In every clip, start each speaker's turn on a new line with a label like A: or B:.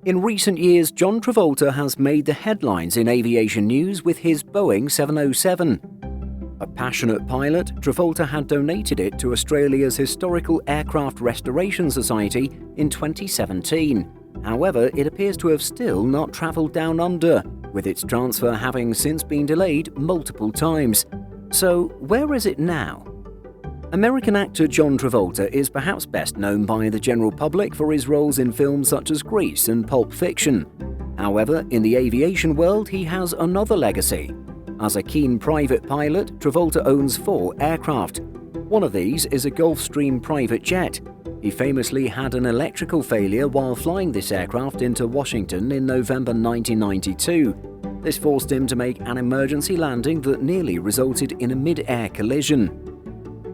A: In recent years, John Travolta has made the headlines in aviation news with his Boeing 707. A passionate pilot, Travolta had donated it to Australia's Historical Aircraft Restoration Society in 2017. However, it appears to have still not travelled down under, with its transfer having since been delayed multiple times. So, where is it now? American actor John Travolta is perhaps best known by the general public for his roles in films such as Grease and Pulp Fiction. However, in the aviation world, he has another legacy. As a keen private pilot, Travolta owns 4 aircraft. One of these is a Gulfstream private jet. He famously had an electrical failure while flying this aircraft into Washington in November 1992. This forced him to make an emergency landing that nearly resulted in a mid-air collision.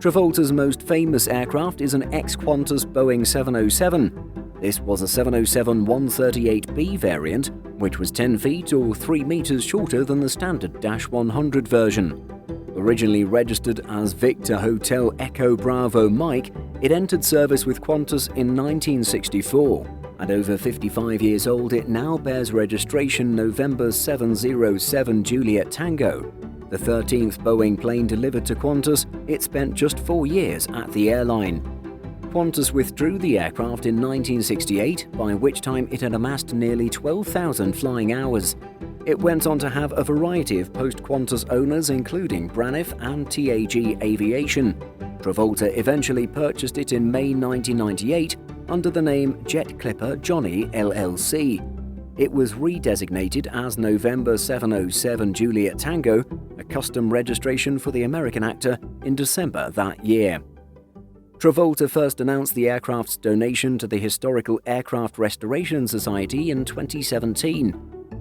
A: Travolta's most famous aircraft is an ex-Qantas Boeing 707. This was a 707-138B variant, which was 10 feet or 3 meters shorter than the standard Dash 100 version. Originally registered as Victor Hotel Echo Bravo Mike, it entered service with Qantas in 1964. At over 55 years old, it now bears registration November 707 Juliet Tango. The 13th Boeing plane delivered to Qantas, it spent just 4 years at the airline. Qantas withdrew the aircraft in 1968, by which time it had amassed nearly 12,000 flying hours. It went on to have a variety of post-Qantas owners, including Braniff and TAG Aviation. Travolta eventually purchased it in May 1998 under the name Jet Clipper Johnny LLC. It was redesignated as November 707 Juliet Tango, a custom registration for the American actor, in December that year. Travolta first announced the aircraft's donation to the Historical Aircraft Restoration Society in 2017.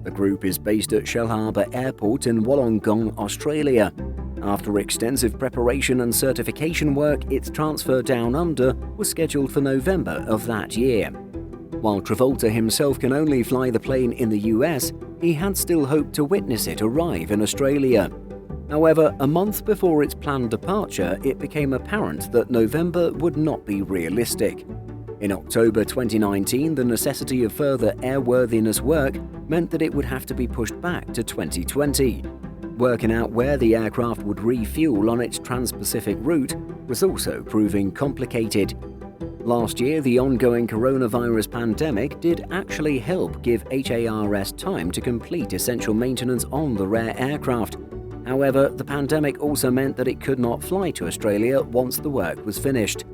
A: The group is based at Shellharbour Airport in Wollongong, Australia. After extensive preparation and certification work, its transfer down under was scheduled for November of that year. While Travolta himself can only fly the plane in the US, he had still hoped to witness it arrive in Australia. However, a month before its planned departure, it became apparent that November would not be realistic. In October 2019, the necessity of further airworthiness work meant that it would have to be pushed back to 2020. Working out where the aircraft would refuel on its trans-Pacific route was also proving complicated. Last year, the ongoing coronavirus pandemic did actually help give HARS time to complete essential maintenance on the rare aircraft. However, the pandemic also meant that it could not fly to Australia once the work was finished.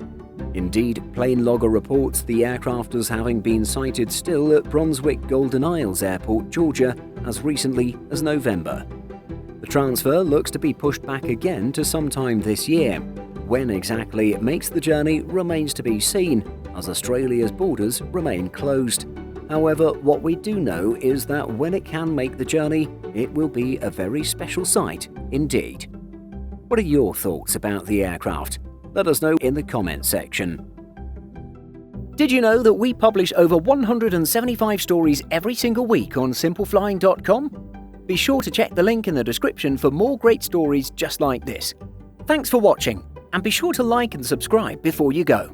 A: Indeed, Plane Logger reports the aircraft as having been sighted still at Brunswick Golden Isles Airport, Georgia, as recently as November. The transfer looks to be pushed back again to sometime this year. When exactly it makes the journey remains to be seen, as Australia's borders remain closed. However, what we do know is that when it can make the journey, it will be a very special sight indeed. What are your thoughts about the aircraft? Let us know in the comments section. Did you know that we publish over 175 stories every single week on simpleflying.com? Be sure to check the link in the description for more great stories just like this. Thanks for watching, and be sure to like and subscribe before you go.